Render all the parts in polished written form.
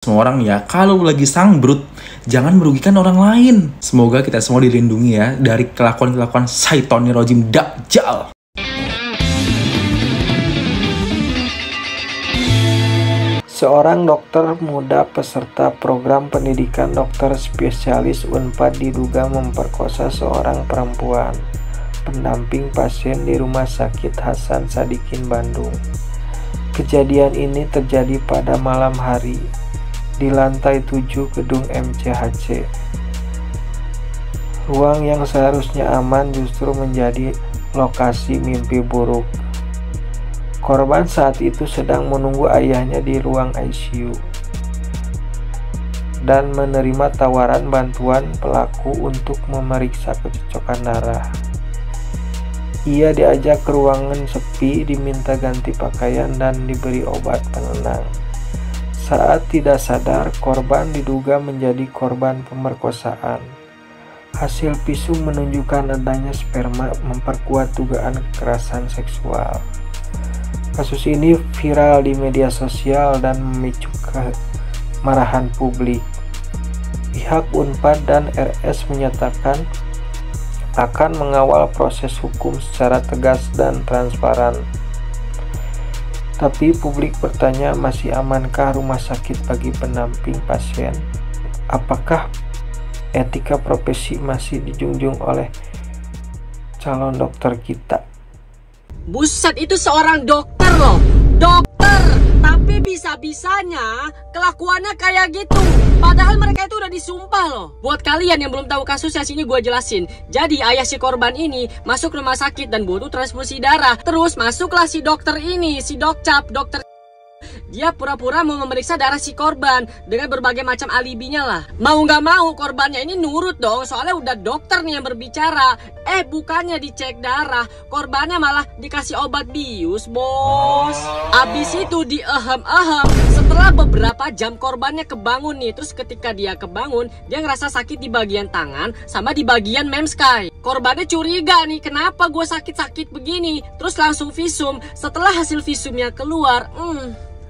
Semua orang ya, kalau lagi sangbrut, jangan merugikan orang lain. Semoga kita semua dilindungi ya dari kelakuan-kelakuan Syaitonir Rojim Dajjal. Seorang dokter muda peserta program pendidikan dokter spesialis Unpad diduga memperkosa seorang perempuan pendamping pasien di Rumah Sakit Hasan Sadikin, Bandung. Kejadian ini terjadi pada malam hari di lantai 7 gedung MCHC. Ruang yang seharusnya aman justru menjadi lokasi mimpi buruk. Korban saat itu sedang menunggu ayahnya di ruang ICU dan menerima tawaran bantuan pelaku untuk memeriksa kecocokan darah. Ia diajak ke ruangan sepi, diminta ganti pakaian dan diberi obat penenang. Saat tidak sadar, korban diduga menjadi korban pemerkosaan. Hasil visum menunjukkan adanya sperma memperkuat dugaan kekerasan seksual. Kasus ini viral di media sosial dan memicu kemarahan publik. Pihak Unpad dan RS menyatakan akan mengawal proses hukum secara tegas dan transparan. Tapi publik bertanya, masih amankah rumah sakit bagi pendamping pasien? Apakah etika profesi masih dijunjung oleh calon dokter kita? Buset, itu seorang dokter loh. Dokter, tapi bisa-bisanya kelakuannya kayak gitu. Padahal mereka itu udah disumpah loh. Buat kalian yang belum tahu kasusnya, sini gue jelasin. Jadi ayah si korban ini masuk rumah sakit dan butuh transfusi darah. Terus masuklah si dokter ini, si dokcap, dokter. Dia pura-pura mau memeriksa darah si korban dengan berbagai macam alibinya lah. Mau nggak mau korbannya ini nurut dong, soalnya udah dokter nih yang berbicara. Bukannya dicek darah, korbannya malah dikasih obat bius, bos. Abis itu diehem-ehem. Setelah beberapa jam korbannya kebangun nih. Terus ketika dia kebangun, dia ngerasa sakit di bagian tangan sama di bagian memsky. Korbannya curiga nih, kenapa gue sakit-sakit begini. Terus langsung visum. Setelah hasil visumnya keluar,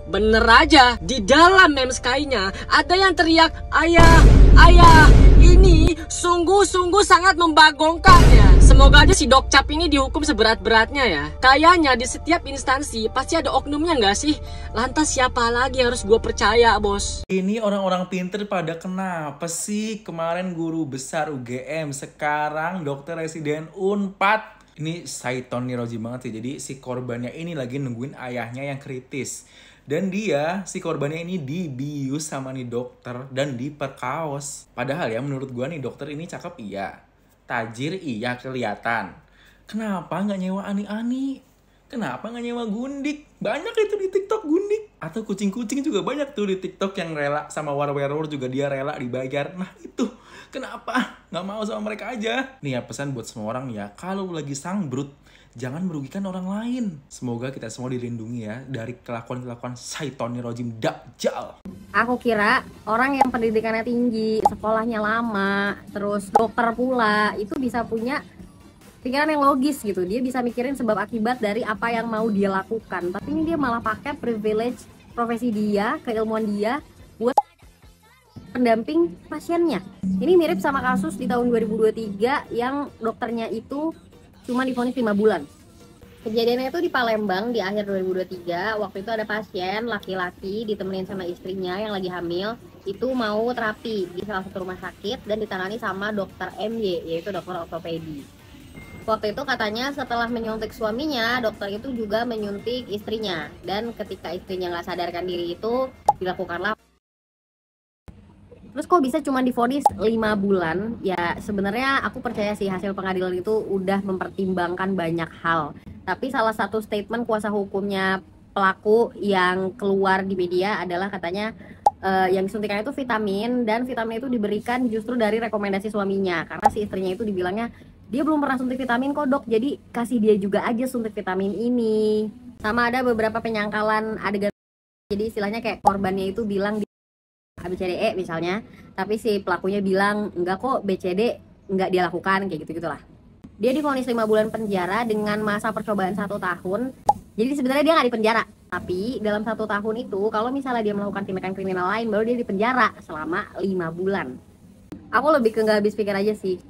bener aja, di dalam memsky-nya ada yang teriak, "Ayah, ayah." Ini sungguh-sungguh sangat membagongkan ya. Semoga aja si dokcap ini dihukum seberat-beratnya ya. Kayaknya di setiap instansi pasti ada oknumnya nggak sih? Lantas siapa lagi harus gue percaya, bos? Ini orang-orang pinter pada kenapa sih? Kemarin guru besar UGM, sekarang dokter residen Unpad. Ini Syaitonir Rojim banget sih. Jadi si korbannya ini lagi nungguin ayahnya yang kritis. Dan dia, si korbannya ini dibius sama nih dokter dan diperkaos. Padahal ya menurut gua nih dokter ini cakep iya. Tajir iya kelihatan. Kenapa nggak nyewa ani-ani? Kenapa nggak nyewa gundik? Banyak itu di TikTok gundik. Atau kucing-kucing juga banyak tuh di TikTok yang rela sama war-werewolf juga dia rela dibayar. Nah itu, kenapa nggak mau sama mereka aja? Nih ya pesan buat semua orang ya, kalau lagi sangbrut, jangan merugikan orang lain. Semoga kita semua dilindungi ya dari kelakuan-kelakuan Syaitonir Rojim Dajjal. Aku kira orang yang pendidikannya tinggi, sekolahnya lama, terus dokter pula, itu bisa punya pikiran yang logis gitu. Dia bisa mikirin sebab akibat dari apa yang mau dia lakukan. Tapi ini dia malah pakai privilege profesi dia, keilmuan dia buat pendamping pasiennya. Ini mirip sama kasus di tahun 2023 yang dokternya itu cuma divonis 5 bulan. Kejadiannya itu di Palembang di akhir 2023. Waktu itu ada pasien laki-laki ditemenin sama istrinya yang lagi hamil, itu mau terapi di salah satu rumah sakit dan ditangani sama dokter MY, yaitu dokter ortopedi. Waktu itu katanya setelah menyuntik suaminya, dokter itu juga menyuntik istrinya. Dan ketika istrinya nggak sadarkan diri itu, dilakukanlah. Terus kok bisa cuma divonis 5 bulan? Ya sebenarnya aku percaya sih hasil pengadilan itu udah mempertimbangkan banyak hal. Tapi salah satu statement kuasa hukumnya pelaku yang keluar di media adalah katanya yang disuntikan itu vitamin, dan vitamin itu diberikan justru dari rekomendasi suaminya. Karena si istrinya itu dibilangnya, dia belum pernah suntik vitamin kok dok, jadi kasih dia juga aja suntik vitamin ini. Sama ada beberapa penyangkalan adegan. Jadi istilahnya kayak korbannya itu bilang ABCDE misalnya, tapi si pelakunya bilang enggak kok BCD enggak dia lakukan, kayak gitu-gitulah. Dia divonis 5 bulan penjara dengan masa percobaan 1 tahun Jadi sebenarnya dia nggak di penjara, tapi dalam 1 tahun itu kalau misalnya dia melakukan tindakan kriminal lain baru dia di penjara selama 5 bulan. Aku lebih ke nggak habis pikir aja sih.